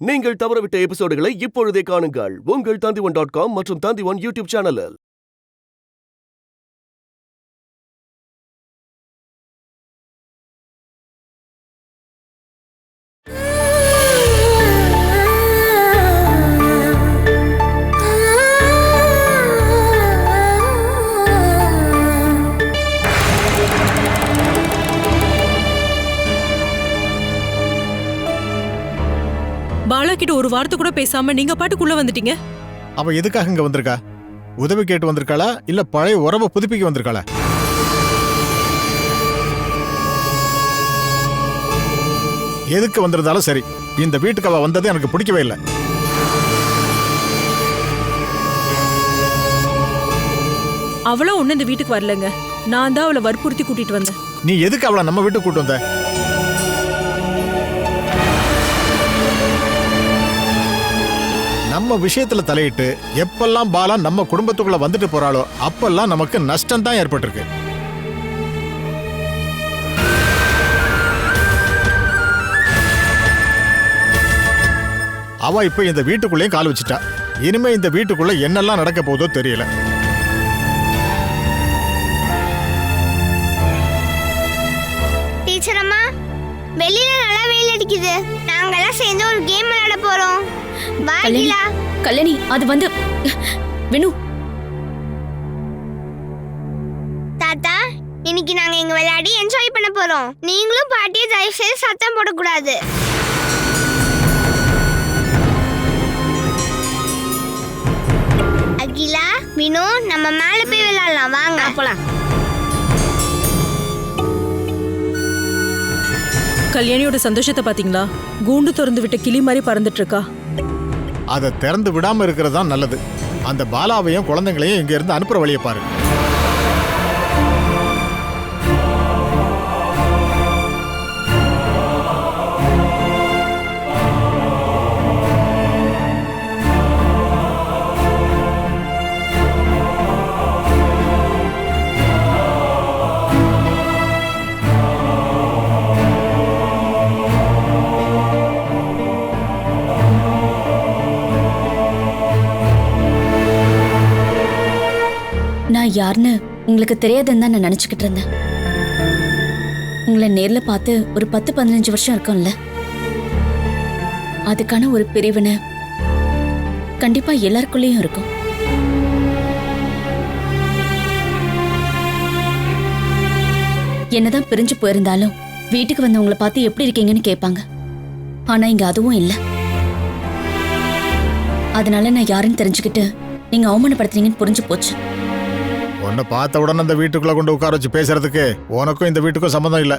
நீங்கள் தவறவிட்ட எபிசோடுகளை இப்பொழுதே காணுங்கள் உங்கள் Tandivan.com மற்றும் Tandivan யூடியூப் சேனலில். பாலா கிட்ட ஒரு வார்த்தை கூட பேசாம நீங்க பாட்டுக்குள்ள வந்துட்டீங்க. அவ எதுக்காக இங்க வந்திருக்கா? உதவி கேட்டு வந்திருக்காளா இல்ல பழைய உறவை புதுப்பிக்க வந்திருக்காளா? எதுக்கு வந்திருந்தாலும் சரி, இந்த வீட்டுக்கு அவ வந்தது எனக்கு பிடிக்கவே இல்லை. அவளும் ஒண்ணு இந்த வீட்டுக்கு வரலங்க. நான் தான் அவளை வற்புறுத்தி கூட்டிட்டு வந்தேன். நீ எதுக்கு அவளை நம்ம வீட்டுக்கு கூட்டு வந்த? நம்ம விஷயத்துல தலையிட்டு எப்பெல்லாம் பாலா நம்ம குடும்பத்துக்குள்ள வந்துட்டு போறாளோ அப்பெல்லாம் நமக்கு நஷ்டம் தான் ஏற்பட்டிருக்கு. அவ இப்ப இந்த வீட்டுக்குள்ளேயும் கால் வச்சுட்டா. இனிமே இந்த வீட்டுக்குள்ள என்னெல்லாம் நடக்க போதோ தெரியல. டீச்சர் அம்மா, வெளியில நல்லா வெயில் அடிக்குது. நாங்க எல்லாம் சேர்ந்து ஒரு கேம் விளையாட போறோம். கல்யாணி, அது வந்து வினு. தாத்தா, இன்னைக்கு நாங்க இங்க விளையாடி என்ஜாய் பண்ண போறோம். நீங்களும் பாட்டியை தயவு செய்து சத்தம் போடக்கூடாது. அகிலா, வினு, நம்ம மேல போய் விளையாடலாம். வாங்க போலாம். கல்யாணியோட சந்தோஷத்தை பாத்தீங்களா? கூண்டு திறந்து விட்ட கிளி மாதிரி பறந்துட்டு இருக்கா. அதை திறந்து விடாம இருக்கிறது தான் நல்லது. அந்த பாலாவையும் குழந்தைங்களையும் இங்க இருந்து அனுப்புற வழியை பாரு. நான் யாருன்னு உங்களுக்கு தெரியாதுன்னு தான் நான் நினைச்சுக்கிட்டு இருந்தேன். உங்களை நேர்ல பார்த்து ஒரு 10-15 வருஷம் இருக்கும்ல. அதுக்கான ஒரு பிரிவினை கண்டிப்பா எல்லாருக்குள்ளேயும் இருக்கும். என்னதான் பிரிஞ்சு போயிருந்தாலும் வீட்டுக்கு வந்தவங்களை பார்த்து எப்படி இருக்கீங்கன்னு கேட்பாங்க. ஆனா இங்க அதுவும் இல்லை. அதனால நான் யாருன்னு தெரிஞ்சுக்கிட்டு நீங்க அவமானப்படுத்துறீங்கன்னு புரிஞ்சு போச்சு. உன்னை பார்த்த உடனே அந்த வீட்டுக்குள்ள கொண்டு உட்கார வச்சு பேசுறதுக்கு உனக்கும் இந்த வீட்டுக்கும் சம்மந்தம் இல்ல.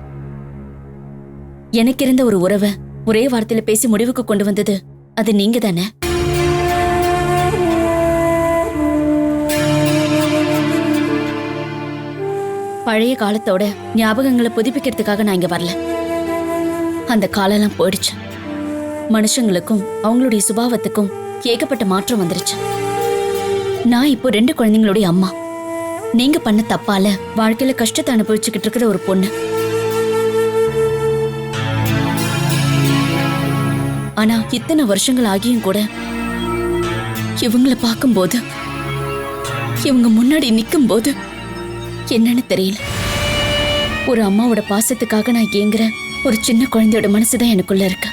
எனக்கு இருந்த ஒரு உறவை ஒரே வார்த்தையில பேசி முடிவுக்கு கொண்டு வந்தது அது நீங்க தானே? பழைய காலத்தோட ஞாபகங்களை புதுப்பிக்கிறதுக்காக நான் இங்க வரல. அந்த காலெல்லாம் போயிடுச்சு. மனுஷங்களுக்கும் அவங்களுடைய சுபாவத்துக்கும் ஏகப்பட்ட மாற்றம் வந்துருச்சு. நான் இப்போ 2 குழந்தைங்களுடைய அம்மா. நீங்க பண்ண தப்பால வாழ்க்கையில கஷ்டத்தை அனுபவிச்சுக்கிட்டு இருக்கிற ஒரு பொண்ணு. ஆனா இத்தனை வருஷங்கள் ஆகியும் கூட இவங்கள பார்க்கும்போது, இவங்க முன்னாடி நிக்கும் போது என்னன்னு தெரியல. ஒரு அம்மாவோட பாசத்துக்காக நான் ஏங்குற ஒரு சின்ன குழந்தையோட மனசுதான் எனக்குள்ள இருக்கு.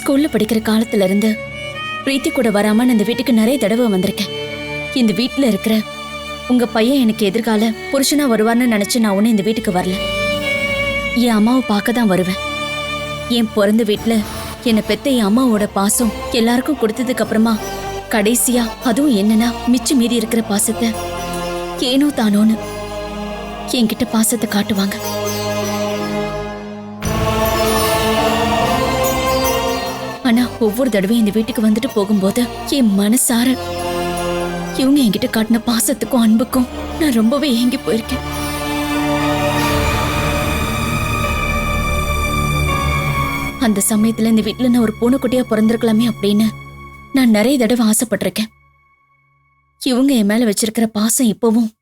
ஸ்கூல்ல படிக்கிற காலத்துல இருந்து பிரீத்தி கூட வராம இந்த வீட்டுக்கு நிறைய தடவை வந்திருக்கேன். இந்த வீட்டுல இருக்கிற உங்க பையன் எனக்கு எதிர்கால புருஷனா வருவார்னு நினைச்சு நான் ஒண்ணு இந்த வீட்டுக்கு வரல. என் அம்மாவை பார்க்க தான் வருவேன். என் பிறந்த வீட்டுல என்னை பெத்த என் அம்மாவோட பாசம் எல்லாருக்கும் கொடுத்ததுக்கு அப்புறமா கடைசியா அதுவும் என்னன்னா மிச்சம் மீறி இருக்கிற பாசத்தை ஏனோ தானோன்னு என்கிட்ட பாசத்தை காட்டுவாங்க. ஆனா ஒவ்வொரு தடவையும் இந்த வீட்டுக்கு வந்துட்டு போகும்போது என் மனசார இவங்க என்கிட்ட காட்டின பாசத்துக்கும் அன்புக்கும் நான் ரொம்பவே ஏங்கி போயிருக்கேன். அந்த சமயத்துல இந்த வீட்டுல நான் ஒரு பூனைக்குட்டியா பிறந்திருக்கலாமே அப்படின்னு நான் நிறைய தடவை ஆசைப்பட்டிருக்கேன். இவங்க என் மேல வச்சிருக்கிற பாசம் இப்பவும்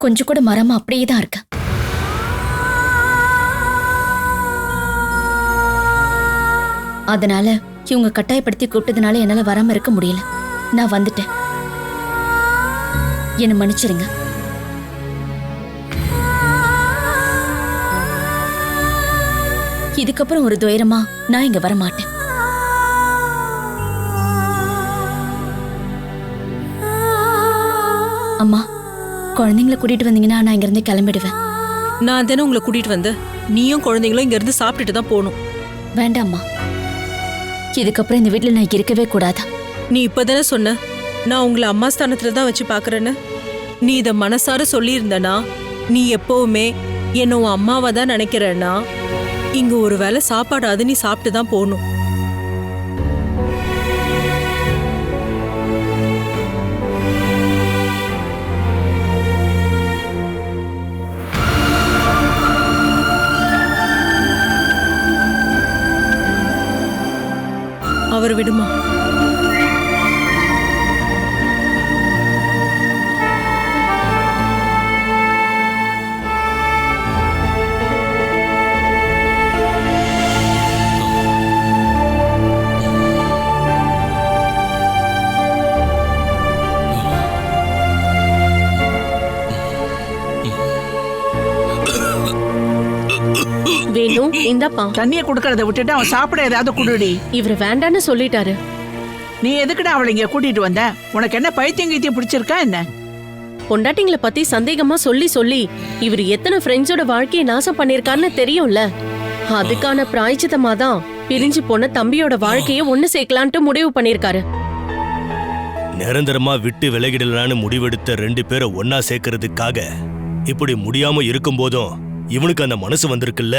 கொஞ்சம் கூட மறமா அப்படியே தான் இருக்கு. அதனால இவங்க கட்டாயப்படுத்தி கூப்பிட்டதுனால என்னால வராம இருக்க முடியல. நான் வந்துட்டேன். என்னை மன்னிச்சிருங்க. இதுக்கப்புறம் ஒரு துயரமா நான் இங்க வர மாட்டேன். அம்மா, குழந்தைங்களை கூட்டிட்டு வந்தீங்கன்னா நான் இங்க இருந்து கிளம்பிடுவேன். நான் தானே உங்களை கூட்டிட்டு வந்தேன். நீயும் குழந்தைங்களும் இங்க இருந்து சாப்பிட்டுட்டு தான் போகணும். வேண்டாம்மா, இதுக்கப்புறம் இந்த வீட்டுல நான் இருக்கவே கூடாதா? நீ இப்பதானே சொன்ன நான் உங்களை அம்மா ஸ்தானத்துல தான் வச்சு பாக்குறேன்னு. நீ இத மனசார சொல்லியிருந்தனா, நீ எப்பவுமே என்ன உன் அம்மாவா தான் நினைக்கிறேன்னா, இங்க ஒரு வேளை சாப்பாடாது நீ சாப்பிட்டு தான் போகணும். அவர் விடுமா. வேணும் இந்தாப்பா. தண்ணிய குடுக்கறத விட்டுட்டு அவன் சாப்பிட ஏதாவது குடுடி. இவர் வேண்டான்னு சொல்லிட்டாரு. நீ எதுக்குடா அவளை இங்க கூட்டிட்டு வந்த? உனக்கு என்ன பைத்தியம் கீத்தியம் பிடிச்சிருக்கா என்ன? பொண்டாட்டிங்களை பத்தி சந்தேகமா சொல்லி சொல்லி இவர் எத்தனை ஃப்ரெண்ட்ஸோட வாழ்க்கையை நாசம் பண்ணிருக்காருன்னு தெரியும்ல. அதுக்கான பிராய்ச்சித்தமா தான் பிரிஞ்சு போன தம்பியோட வாழ்க்கையை ஒண்ணு சேர்க்கலான்ட்டு முடிவு பண்ணிருக்காரு. நிரந்தரமா விட்டு விலகிடலான்னு முடிவெடுத்த 2 பேரை ஒன்னா சேர்க்கறதுக்காக இப்படி முடியாம இருக்கும் போதும் இவனுக்கு அந்த மனசு வந்திருக்குல்ல.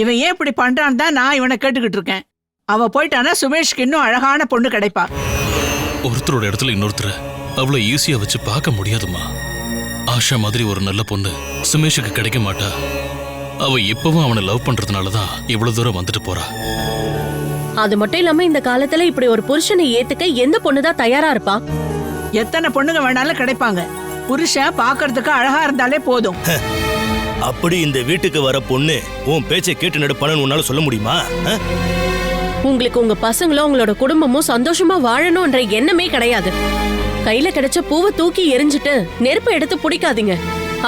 இவன் ஏன் இப்படி பண்றான்னு தான் நான் இவனை கேட்டுக்கிட்டு இருக்கேன். அவ போயிட்டானா சுமேஷ்க்கு இன்னும் அழகான பொண்ணு கிடைப்பா. ஒருத்தரோட இடத்துல இன்னொருத்தர அவ்வளவு ஈஸியா வச்சு பார்க்க முடியாதுமா. ஆஷா மாதிரி ஒரு நல்ல பொண்ணு சுமேஷுக்கு கிடைக்க மாட்டா. அவ இப்பவும் அவனை லவ் பண்றதுனாலதான் இவ்வளவு தூரம் வந்துட்டு போறா. அது மட்டும் இல்லாம இந்த காலத்துல இப்படி ஒரு புருஷனை ஏத்துக்க எந்த பொண்ணுதான் தயாரா இருப்பா? எத்தனை பொண்ணுங்க வேணாலும் கிடைப்பாங்க. புருஷன் பாக்குறதுக்கு அழகா இருந்தாலே போதும். அப்படி இந்த வீட்டுக்கு வர பொண்ணு உன் பேச்சை கேட்டு நடப்பானு உன்னால சொல்ல முடியுமா? உங்களுக்கு உங்க பசங்களும் உங்களோட குடும்பமும் சந்தோஷமா வாழணும்ன்ற எண்ணமே கிடையாது. கையில கிடைச்ச பூவை தூக்கி எரிஞ்சிட்டு நெருப்பை எடுத்து பிடிக்காதீங்க.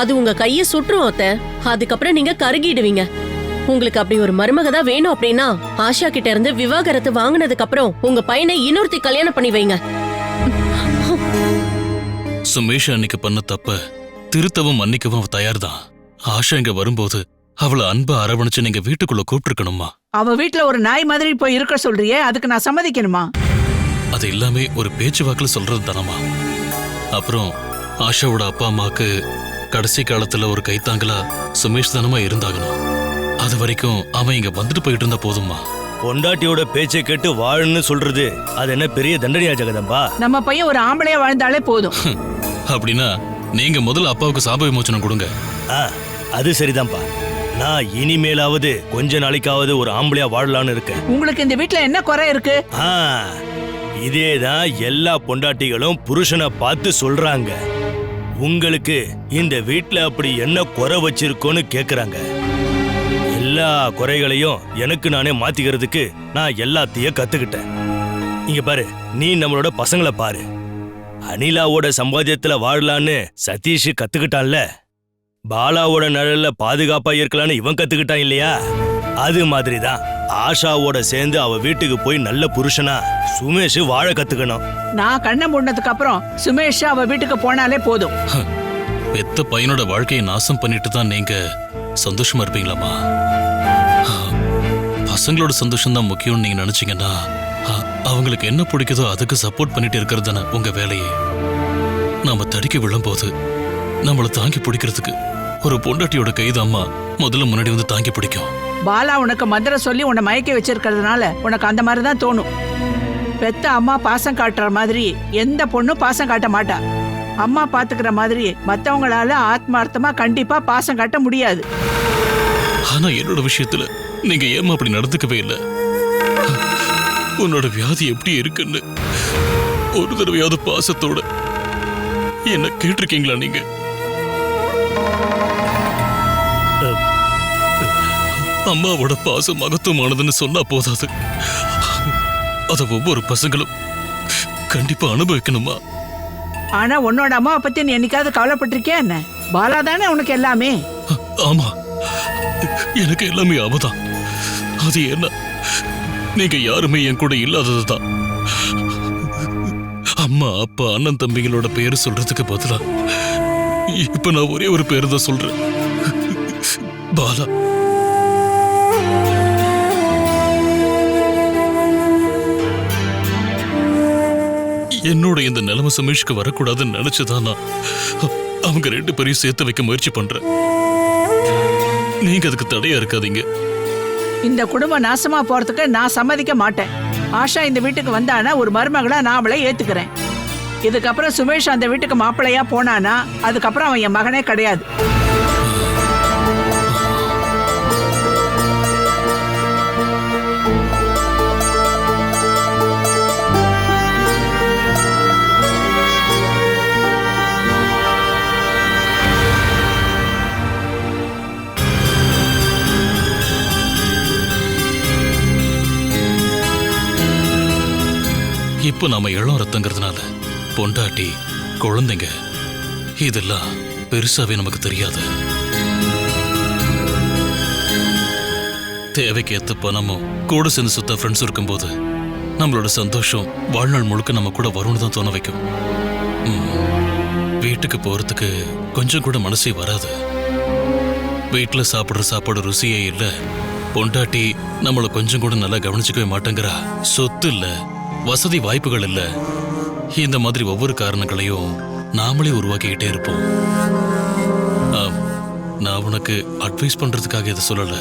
அது உங்க கைய சுற்றும் அத்தை. அதுக்கப்புறம் நீங்க கருகிடுவீங்க. உங்களுக்கு அப்படி ஒரு மருமக தான் வேணும் அப்படின்னா ஆஷா கிட்ட இருந்து விவாகரத்து வாங்கினதுக்கு அப்புறம் உங்க பையனை இன்னொருத்தி கல்யாணம் பண்ணி வைங்க. சுமேஷ் அன்னைக்கு பண்ண தப்ப திருத்தவும் மன்னிக்கவும் அவ தயார்தான். ஆஷா இங்க வரும்போது அவளை அன்பா அரவணைச்சு நீங்க வீட்டுக்குள்ள கூப்பிட்டுருக்கணுமா? அவ வீட்டுல ஒரு நாய் மாதிரி போய் இருக்க சொல்றியே, அதுக்கு நான் சம்மதிக்கணுமா? அது எல்லாமே ஒரு பேச்சுவாக்குல சொல்றது தானமா. அப்புறம் ஆஷாவோட அப்பா அம்மாக்கு கடைசி காலத்துல ஒரு கைத்தாங்களா சுமேஷ் தானமா இருந்தாகணும். அது வரைக்கும் அவன் இங்க வந்துட்டு போயிட்டு இருந்தா போதுமா. பொண்டாட்டியோட பேச்சை கேட்டு வாழன்னு சொல்றது அது என்ன பெரிய தண்டனையா ஜெகதம்பா? நம்ம பையன் ஒரு ஆம்பளையா வாழ்ந்தாலே போதும். அப்படின்னா நீங்க முதல்ல அப்பாவுக்கு சாப விமோச்சனம் கொடுங்க. அது சரிதான்பா. நான் இனிமேலாவது கொஞ்ச நாளைக்காவது ஒரு ஆம்பளையா வாழலான்னு இருக்கேன். உங்களுக்கு இந்த வீட்டுல என்ன குறை இருக்கு? இதேதான் எல்லா பொண்டாட்டிகளும் புருஷனை பார்த்து சொல்றாங்க. உங்களுக்கு இந்த வீட்டுல அப்படி என்ன குறை வச்சிருக்கோன்னு கேக்குறாங்க. எல்லா குறைகளையும் எனக்கு நானே மாத்திக்கிறதுக்கு நான் எல்லாத்தையும் கத்துக்கிட்டேன். இங்க பாரு, நீ நம்மளோட பசங்களை பாரு. அனிலாவோட சம்பாத்தியத்துல வாழலான்னு சதீஷ் கத்துக்கிட்டான்ல, பாலாவோட நிழல்ல பாதுகாப்பா இருக்கலான்னு இவன் கத்துக்கிட்டான் இல்லையா? அது மாதிரிதான் ஆஷாவோட சேர்ந்து அவ வீட்டுக்கு போய் நல்ல புருஷனா சுமேஷ் வாழ கத்துக்கணும். நான் கண்ணை மூடினதுக்கு அப்புறம் சுமேஷ் அவ வீட்டுக்கு போனாலே போதும். பெத்த பையனோட வாழ்க்கையை நாசம் பண்ணிட்டு தான் நீங்க சந்தோஷமா இருப்பீங்களாமா? பசங்களோட சந்தோஷம் தான் முக்கியம்னு நீங்க நினைச்சீங்கன்னா அவங்களுக்கு என்ன பிடிக்குதோ அதுக்கு சப்போர்ட் பண்ணிட்டு இருக்கிறது தானே உங்க வேலையே. நாம தடிக்க விழும்போது நம்மளை தாங்கி பிடிக்கிறதுக்கு ஒரு பொண்டாட்டியோட கைது அம்மா முதல்ல முன்னாடி வந்து தாங்கி பிடிக்கும். பாலா உனக்கு மந்திரம் சொல்லி உன்னை மயக்க வச்சிருக்கிறதுனால உனக்கு அந்த மாதிரி தான் தோணும். பெத்த அம்மா பாசம் காட்டுற மாதிரி எந்த பொண்ணும் பாசம் காட்ட மாட்டா. அம்மா பாத்துக்கிற மாதிரி மத்தவங்களால ஆத்மார்த்தமா கண்டிப்பா பாசம் காட்ட முடியாது. ஆனா என்னோட விஷயத்துல நீங்க ஏமா அப்படி நடந்துக்கவே இல்லை. உன்னோட வியாதி எப்படி இருக்குன்னு ஒரு தடவையாவது பாசத்தோட என்ன கேட்டிருக்கீங்களா நீங்க? அம்மாவோட பாசம் மகத்துவமானதுன்னு சொன்னா போதாது, அத ஒவ்வொரு பசங்களும் கண்டிப்பா அனுபவிக்கணுமா? ஆனா உன்னோட அம்மாவை பத்தி நீ என்னைக்காவது கவலைப்பட்டிருக்கியா என்ன? பாலா தானே உனக்கு எல்லாமே. ஆமா, எனக்கு எல்லாமே அவதான். அது என்ன, நீங்க யாருமே என் கூட இல்லாததுதான். அம்மா அப்பா அண்ணன் தம்பிகளோட பேரு சொல்றதுக்கு பதிலா இப்ப நான் ஒரே ஒரு பேரு தான் சொல்றேன், பாலா. என்னோட இந்த நிலைமை சுமேஷ்க்கு வரக்கூடாதுன்னு நினைச்சுதான் நான் அவங்க 2 பேரையும் சேர்த்து வைக்க முயற்சி பண்றேன். நீங்க அதுக்கு தடையா இருக்காதீங்க. இந்த குடும்பம் நாசமா போறதுக்கு நான் சம்மதிக்க மாட்டேன். ஆஷா இந்த வீட்டுக்கு வந்தானா ஒரு மருமகளா நான் அவளை ஏத்துக்கிறேன். இதுக்கப்புறம் சுமேஷ் அந்த வீட்டுக்கு மாப்பிள்ளையா போனானா அதுக்கப்புறம் அவன் என் மகனே கிடையாது. இப்ப நாம இளம் ரத்தங்கிறதுனால பொண்டாட்டி குழந்தைங்க இதெல்லாம் பெருசாவே நமக்கு தெரியாது. தேவைக்கு ஏத்த பணமும் கூட சேர்ந்து சுத்த ஃப்ரெண்ட்ஸ் இருக்கும்போது நம்மளோட சந்தோஷம் வாழ்நாள் முழுக்க நம்ம கூட வரும்னு தான் தோண வைக்கும். வீட்டுக்கு போறதுக்கு கொஞ்சம் கூட மனசே வராது. வீட்டுல சாப்பிடுற சாப்பாடு ருசியே இல்ல, பொண்டாட்டி நம்மளை கொஞ்சம் கூட நல்லா கவனிச்சுக்கவே மாட்டேங்கிறா, சொத்து இல்ல, வசதி வாய்ப்புகள் இல்ல, இந்த மாதிரி ஒவ்வொரு காரணங்களையும் நாமளே உருவாக்கிக்கிட்டே இருப்போம். நான் உனக்கு அட்வைஸ் பண்றதுக்காக இதை சொல்லல,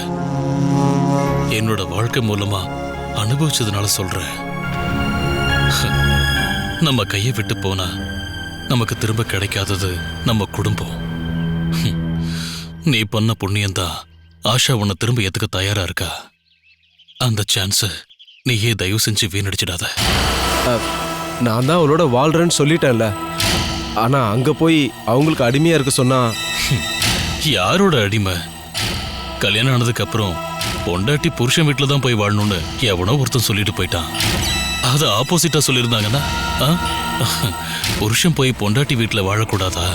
என்னோட வாழ்க்கை மூலமா அனுபவிச்சதுனால சொல்றேன். நம்ம கையை விட்டு போனா நமக்கு திரும்ப கிடைக்காதது நம்ம குடும்பம். நீ பண்ண புண்ணியம்தான் ஆஷா உன்னை திரும்ப ஏத்துக்க தயாரா இருக்கா. அந்த சான்ஸ நீயே தயவு செஞ்சு வீணடிச்சிடாத. நான் தான் அவளோட வாழ்றேன்னு சொல்லிட்டேன்ல, ஆனா அங்க போய் அவங்களுக்கு அடிமையா இருக்க சொன்னா. யாரோட அடிமை? கல்யாணம் ஆனதுக்கு அப்புறம் பொண்டாட்டி புருஷன் வீட்டுல தான் போய் வாழணும்னு எவனோ ஒருத்தன் சொல்லிட்டு போயிட்டான். அது ஆப்போசிட்டா சொல்லியிருந்தாங்கன்னா புருஷன் போய் பொண்டாட்டி வீட்டுல வாழக்கூடாதா?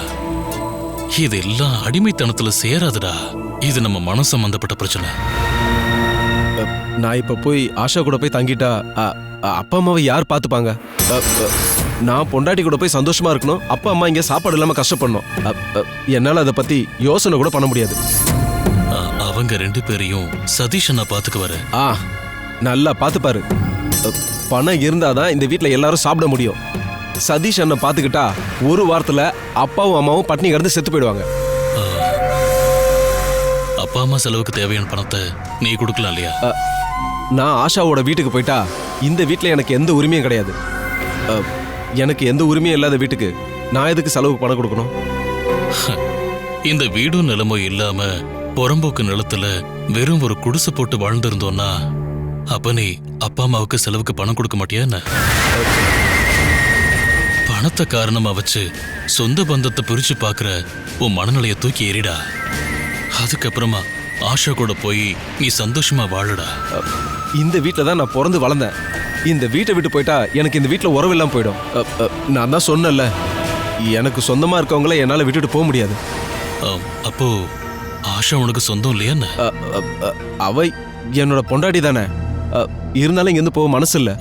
இதெல்லாம் அடிமைத்தனத்துல சேராதுடா. இது நம்ம மனம் சம்பந்தப்பட்ட பிரச்சனை. நான் இப்ப போய் ஆஷா கூட போய் தங்கிட்டா அப்பா அம்மாவை யார் பார்த்துப்பாங்க? நான் பொண்டாட்டி கூட போய் சந்தோஷமா இருக்கணும், அப்பா அம்மா இங்க சாப்பாடு இல்லாம கஷ்டப்படணும். என்னால அதை பத்தி யோசனை கூட பண்ண முடியாது. அவங்க 2 பேரையும் சதீஷ் அண்ணா பாத்துக்குவாரு. நல்லா பாத்துப்பாரு. பணம் இருந்தாதான் இந்த வீட்டுல எல்லாரும் சாப்பிட முடியும். சதீஷ் அண்ணன் பாத்துக்கிட்டா ஒரு வாரத்துல அப்பாவும் அம்மாவும் பட்னி கிடந்து செத்து போயிடுவாங்க. அப்பா அம்மா செலவுக்கு தேவையான பணத்தை நீ கொடுக்கலாம் இல்லையா? நான் ஆஷாவோட வீட்டுக்கு போயிட்டா இந்த வீட்டுல எனக்கு எந்த உரிமையும் கிடையாது. எனக்கு எந்த உரிமையும் இல்லாத வீட்டுக்கு நான் எதுக்கு செலவுக்கு பணம் கொடுக்கணும்? இந்த வீடும் நிலமோ இல்லாம புறம்போக்கு நிலத்துல வெறும் ஒரு குடிசை போட்டு வாழ்ந்திருந்தோம்னா அப்ப நீ அப்பா அம்மாவுக்கு செலவுக்கு பணம் கொடுக்க மாட்டியா என்ன? பணத்தை காரணமா வச்சு சொந்த பந்தத்தை பிரிச்சு பாக்குற உன் மனநிலையை தூக்கி எறிடா. அதுக்கப்புறமா ஆஷா கூட போய் நீ சந்தோஷமா வாழுடா. இந்த வீட்டில் தான் நான் பிறந்து வளர்ந்தேன். இந்த வீட்டை விட்டு போயிட்டா எனக்கு இந்த வீட்டில் உறவு இல்லாமல் போயிடும். நான் தான் சொன்னேன்ல, எனக்கு சொந்தமா இருக்கவங்கள என்னால் விட்டுட்டு போக முடியாது. அப்போ ஆஷா உனக்கு சொந்தம் இல்லையா? அவ என்னோட பொண்டாட்டி தானே, இருந்தாலும் இங்கேருந்து போக மனசு இல்லை.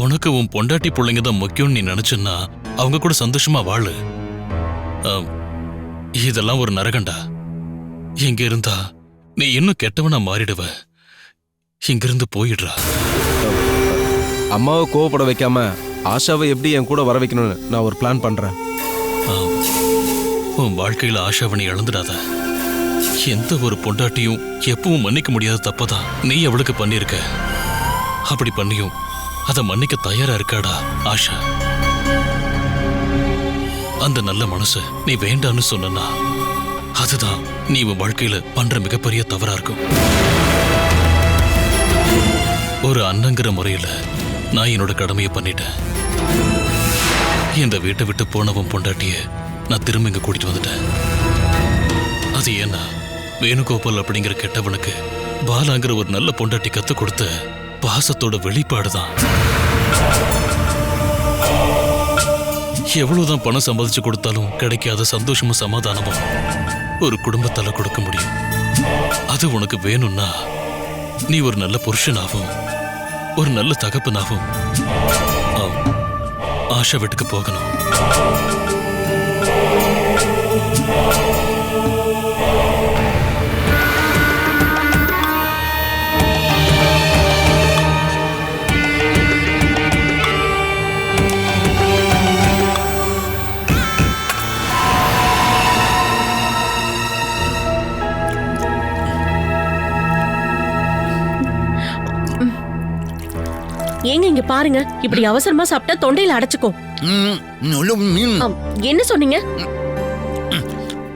உனக்கு உன் பொண்டாட்டி பிள்ளைங்க தான் முக்கியம் நீ நினைச்சுன்னா அவங்க கூட சந்தோஷமா வாழு. இதெல்லாம் ஒரு நரகண்டா. இங்க இருந்தா நீ இன்னும் கெட்டவனா மாறிடுவ. இங்கிருந்து போயிடுறா. அம்மாவை கோவப்பட வைக்காம ஆஷாவை எப்படி என் கூட வர வைக்கணும்னு நான் ஒரு பிளான் பண்றேன். உன் வாழ்க்கையில ஆஷாவை நீ இழந்துடாத. எந்த ஒரு பொண்டாட்டியும் எப்பவும் மன்னிக்க முடியாத தப்பதான் நீ அவளுக்கு பண்ணிருக்க. அப்படி பண்ணியும் அதை மன்னிக்க தயாரா இருக்காடா ஆஷா. அந்த நல்ல மனசு நீ வேண்டான்னு சொன்னா அதுதான் நீ உன் வாழ்க்கையில பண்ற மிகப்பெரிய தவறா இருக்கும். ஒரு அண்ணங்கிற முறையில நான் என்னோட கடமையை பண்ணிட்டேன். இந்த வீட்டை விட்டு போனவன் பொண்டாட்டிய நான் திரும்ப இங்க கூட்டிட்டு வந்துட்டேன். அது ஏன்னா வேணுகோபால் அப்படிங்கிற கெட்டவனுக்கு பாலாங்கிற ஒரு நல்ல பொண்டாட்டி கத்து கொடுத்து பாசத்தோட வெளிப்பாடுதான். எவ்வளவுதான் பணம் சம்பாதிச்சு கொடுத்தாலும் கிடைக்காத சந்தோஷமும் சமாதானமும் ஒரு குடும்பத்தால கொடுக்க முடியும். அது உனக்கு வேணும்னா நீ ஒரு நல்ல புருஷனாகவும் ஒரு நல்ல தகப்பனாகவும் ஆஷா வீட்டுக்கு போகணும். ஏங்க இங்க பாருங்க, இப்படி அவசரமா சாப்பிட்டா தொண்டையில அடைச்சுக்கும். என்ன சொன்னீங்க?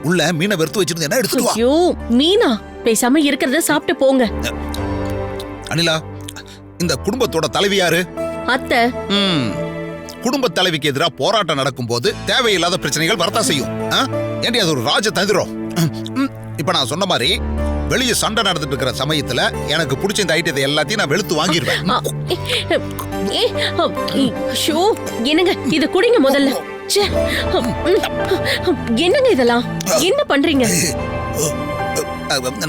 உள்ள மீனை வெறுத்து வச்சிருந்தேன்னா எடுத்துட்டு வா. ஐயோ, மீனா? பேசாம இருக்கிறத சாப்பிட்டு போங்க. அனிலா, இந்த குடும்பத்தோட தலைவி யாரு? அத்தை. குடும்ப தலைவிக்கு எதிராக போராட்டம் நடக்கும் போது தேவையில்லாத பிரச்சனைகள் வரத்தான் செய்யும். ஏண்டி அது ஒரு ராஜ தந்திரம். இப்ப நான் சொன்ன மாதிரி வெளியே சண்டை நடந்துட்டு இருக்கிற சமயத்துல எனக்கு பிடிச்ச இந்த ஐட்டத்தை எல்லாத்தையும் நான் வெளுத்து வாங்கிடுவேன். என்னங்க இத குடிங்க முதல்ல. என்னங்க இதெல்லாம் என்ன பண்றீங்க?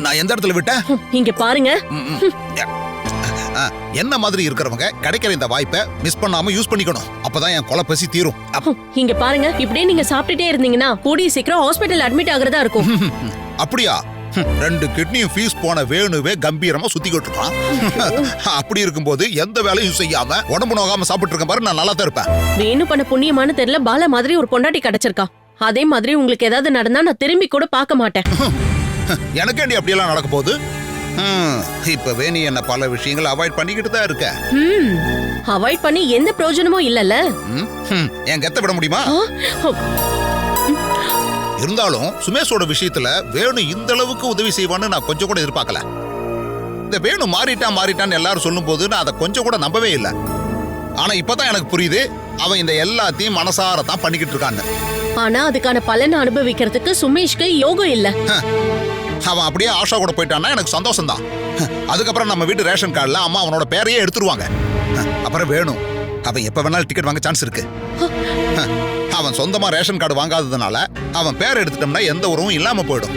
நான் எந்த இடத்துல விட்டேன்? இங்க பாருங்க. என்ன மாதிரி இருக்கிறவங்க கிடைக்கிற இந்த வாய்ப்பை மிஸ் பண்ணாம யூஸ் பண்ணிக்கணும். அப்பதான் என் கொலை பசி தீரும். இங்க பாருங்க, இப்படியே நீங்க சாப்பிட்டுட்டே இருந்தீங்கன்னா கூடிய சீக்கிரம் ஹாஸ்பிட்டல் அட்மிட் ஆகுறதா இருக்கும். அப்படியா? 2 கிட்னியும் ஃபீஸ் போன வேணுவே கம்பீரமா சுத்திக்கிட்டு இருக்கான். அப்படி இருக்கும்போது எந்த வேலையும் செய்யாம உடம்பு நோகாம சாப்பிட்டு இருக்க பாரு, நான் நல்லா தான் இருப்பேன். வேணு பண்ண புண்ணியமான தெரியல, பாலா மாதிரி ஒரு பொண்டாட்டி கிடைச்சிருக்கா. அதே மாதிரி உங்களுக்கு ஏதாவது நடந்தா நான் திரும்பி கூட பார்க்க மாட்டேன். எனக்கேண்டி அப்படியெல்லாம் நடக்க போகுது? இப்பவே நீ என்ன பல விஷயங்களை அவாய்ட் பண்ணிக்கிட்டு தான் இருக்க. அவாய்ட் பண்ணி எந்த பிரயோஜனமும் இல்லல்ல. என் கெத்த விட முடியுமா? இருந்தாலும் சுமேஷோட விஷயத்துல வேணு இந்த அளவுக்கு உதவி செய்வான்னு நான் கொஞ்சம் கூட எதிர்பார்க்கல. இந்த வேணு மாறிட்டான்னு எல்லாரும் சொல்லும் போது நான் அதை கொஞ்சம் கூட நம்பவே இல்லை. ஆனா இப்பதான் எனக்கு புரியுது, அவன் இந்த எல்லாத்தையும் மனசார தான் பண்ணிக்கிட்டு இருக்கான்னு. ஆனா அதுக்கான பலனை அனுபவிக்கிறதுக்கு சுமேஷ்க்கு யோகம் இல்ல. அவன் அப்படியே ஆஷா கூட போயிட்டான்னா எனக்கு சந்தோஷம் தான். அதுக்கப்புறம் நம்ம வீட்டு ரேஷன் கார்டுல அம்மா அவனோட பேரையே எடுத்துருவாங்க. அப்புறம் வேணும், அவன் எப்ப வேணாலும் டிக்கெட் வாங்க சான்ஸ் இருக்கு. அவன் சொந்தமா ரேஷன் கார்டு வாங்காததுனால அவன் பேர் எடுத்துட்டோம்னா எந்த உறவும் இல்லாம போயிடும்.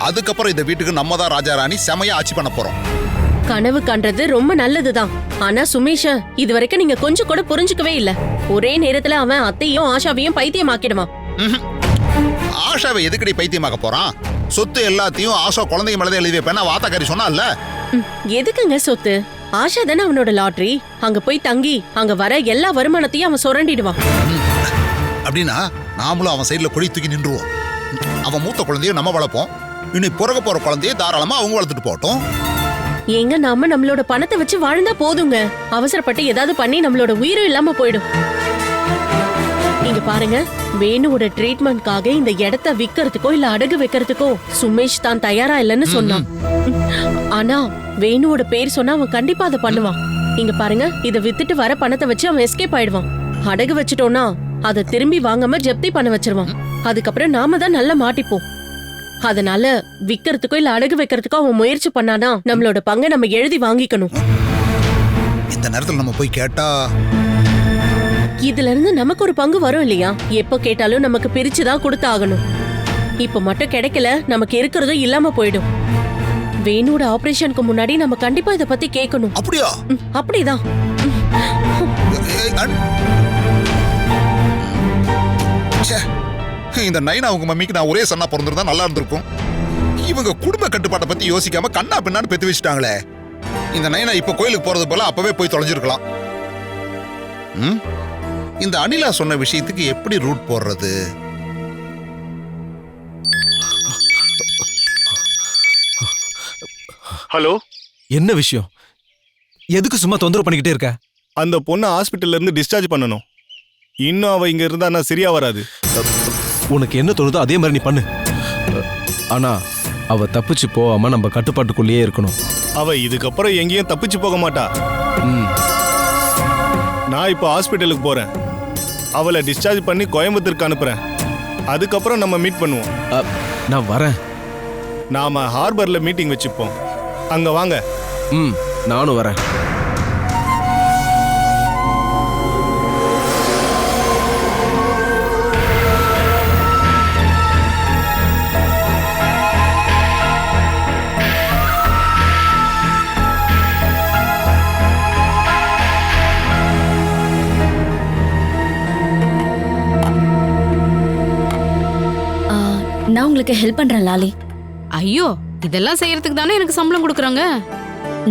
அதுக்கப்புறம் இந்த வீட்டுக்கு நம்ம தான் ராஜாராணி செமையா ஆட்சி பண்ண போறோம். கனவு காண்றது ரொம்ப நல்லதுதான். ஆனா சுமேஷ இது வரைக்கும் நீங்க கொஞ்சம் கூட புரிஞ்சுக்கவே இல்ல. ஒரே நேரத்துல அவன் அத்தையும் ஆஷாவையும் பைத்தியமாக்கிடுவான். ஆஷாவை எதுக்கடி பைத்தியமாக்க போறான்? சொத்து எல்லாத்தையும் ஆஷா குழந்தைங்க மேலதான் எழுதி வைப்பேன் வாத்தாக்காரி சொன்னால. எதுக்குங்க சொத்து? ஆஷா தானே அவனோட லாட்டரி. அங்க போய் தங்கி அங்க வர எல்லா வருமானத்தையும் அவன் சுரண்டிடுவான். அப்படின்னா நாமளும் அவன் சைடுல கொடி தூக்கி நின்றுவோம். அவன் மூத்த குழந்தைய நம்ம வளர்ப்போம், இனி பிறக்க போற குழந்தைய தாராளமா அவங்க வளர்த்துட்டு போட்டோம். ஏங்க நாம நம்மளோட பணத்தை வச்சு வாழ்ந்தா போதுங்க. அவசரப்பட்டு ஏதாவது பண்ணி நம்மளோட உயிரும் இல்லாம போயிடும். நீங்க பாருங்க, வேணுவோட ட்ரீட்மெண்ட்காக இந்த இடத்த விக்கிறதுக்கோ இல்ல அடகு வைக்கிறதுக்கோ சுமேஷ் தான் தயாரா இல்லைன்னு சொன்னான். ஆனா வேணுவோட பேர் சொன்னா அவன் கண்டிப்பா அதை பண்ணுவான். நீங்க பாருங்க, இதை வித்துட்டு வர பணத்தை வச்சு அவன் எஸ்கேப் ஆயிடுவான். அடகு வச்சுட்டோம்னா அதை திரும்பி வாங்காம ஜப்தி பண்ண வச்சிருவான். அதுக்கப்புறம் நாம தான் நல்லா மாட்டிப்போம். அதனால விக்கிறதுக்கோ இல்ல அடகு வைக்கிறதுக்கோ அவன் முயற்சி பண்ணானா நம்மளோட பங்கை நம்ம எழுதி வாங்கிக்கணும். இந்த நேரத்துல நம்ம போய் கேட்டா இதுல இருந்து நமக்கு ஒரு பங்கு வரும் இல்லையா? எப்ப கேட்டாலும் நமக்கு பிரிச்சுதான் கொடுத்தாகணும். இப்ப மட்டும் கிடைக்கல, நமக்கு இருக்கிறதும் இல்லாம போயிடும். வேணுவோட ஆபரேஷனுக்கு முன்னாடி நம்ம கண்டிப்பா இத பத்தி கேட்கணும். அப்படியா? அப்படிதான். இந்த நைனா உங்க மம்மிக்கு நான் ஒரே சன்னா பிறந்திருந்தா நல்லா இருந்திருக்கும். இவங்க குடும்ப கட்டுப்பாட்டை பத்தி யோசிக்காம கண்ணா பின்னான்னு பெத்து வச்சுட்டாங்களே. இந்த நைனா இப்ப கோயிலுக்கு போறது போல அப்பவே போய் தொலைஞ்சிருக்கலாம். இந்த அனிலா சொன்ன விஷயத்துக்கு எப்படி ரூட் போடுறது? ஹலோ, என்ன விஷயம்? எதுக்கு சும்மா தொந்தரவு பண்ணிக்கிட்டே இருக்க? அந்த பொண்ணை ஹாஸ்பிட்டல்ல இருந்து டிஸ்சார்ஜ் பண்ணணும். இன்னும் அவ இங்க இருந்தா நான் சரியா வராது. உனக்கு என்ன தோணுதோ அதே மாதிரி நீ பண்ணு. ஆனா அவ தப்பிச்சு போகாம நம்ம கட்டுப்பாட்டுக்குள்ளேயே இருக்கணும். அவ இதுக்கப்புறம் எங்கேயும் தப்பிச்சு போக மாட்டா. நான் இப்போ ஹாஸ்பிட்டலுக்கு போறேன். அவளை டிஸ்சார்ஜ் பண்ணி கோயம்புத்தூருக்கு அனுப்புறேன். அதுக்கப்புறம் நம்ம மீட் பண்ணுவோம். நான் வரேன். நாம ஹார்பர்ல மீட்டிங் வச்சுப்போம். அங்க வாங்க. ம், நானும் வரேன். ஆ, நான் உங்களுக்கு ஹெல்ப் பண்றேன் லாலி. ஐயோ, இதெல்லாம் செய்யறதுக்கு தானே எனக்கு சம்பளம் கொடுக்குறாங்க.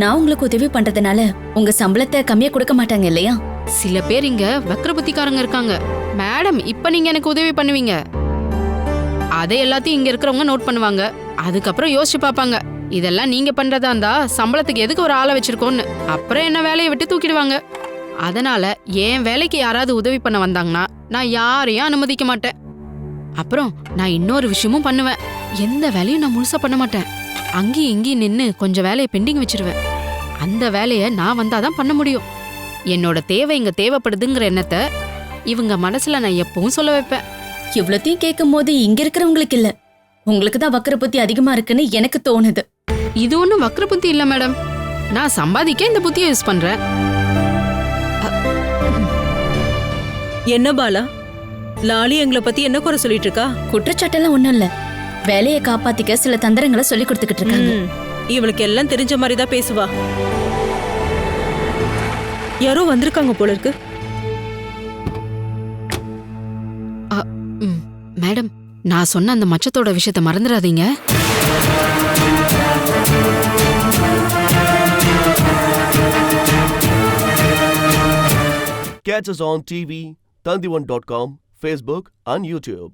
நான் உங்களுக்கு உதவி பண்றதுனால உங்க சம்பளத்தை கம்மியா கொடுக்க மாட்டாங்க இல்லையா? சில பேர் இங்க வக்ர புத்திக்காரங்க இருக்காங்க. மேடம், இப்ப நீங்க எனக்கு உதவி பண்ணுவீங்க, அதை எல்லாத்தையும் இங்க இருக்கிறவங்க நோட் பண்ணுவாங்க. அதுக்கப்புறம் யோசிச்சு பார்ப்பாங்க, இதெல்லாம் நீங்க பண்றதா இருந்தா சம்பளத்துக்கு எதுக்கு ஒரு ஆளை வச்சிருக்கோன்னு. அப்புறம் என்ன வேலையை விட்டு தூக்கிடுவாங்க. அதனால என் வேலைக்கு யாராவது உதவி பண்ண வந்தாங்கன்னா நான் யாரையும் அனுமதிக்க மாட்டேன். அப்புறம் நான் இன்னொரு விஷயமும் பண்ணுவேன். எந்த வேலையும் நான் முழுசா பண்ண மாட்டேன். அங்கேயும் இங்கேயும் நின்று கொஞ்சம் வேலையை பெண்டிங் வச்சிருவேன். அந்த வேலையை நான் வந்தாதான் பண்ண முடியும். என்னோட தேவை இங்க தேவைப்படுதுங்கிற எண்ணத்தை இவங்க மனசுல நான் எப்பவும் சொல்ல வைப்பேன். இவ்வளத்தையும் கேட்கும் போது இங்க இருக்கிறவங்களுக்கு இல்ல, உங்களுக்கு தான் வக்கர புத்தி அதிகமா இருக்குன்னு எனக்கு தோணுது. இது ஒன்றும் வக்ர புத்தி இல்ல மேடம். நான் சம்பாதிக்க இந்த புத்தியை யூஸ் பண்றேன். என்ன பாலா, லாலி எங்களை பத்தி என்ன குறை சொல்லிட்டு இருக்கா? குற்றச்சாட்டெல்லாம் ஒண்ணும் இல்ல, வேலையை காப்பாத்திக்க சில தந்திரங்களை சொல்லி கொடுத்துக்கிட்டு இருக்காங்க. இவளுக்கு எல்லாம் தெரிஞ்ச மாதிரி தான் பேசுவா. யாரோ வந்திருக்காங்க போல இருக்கு. மேடம், நான் சொன்ன அந்த மச்சத்தோட விஷயத்தை மறந்துடாதீங்க. Catch us on TV, Tandivan.com, Facebook and YouTube.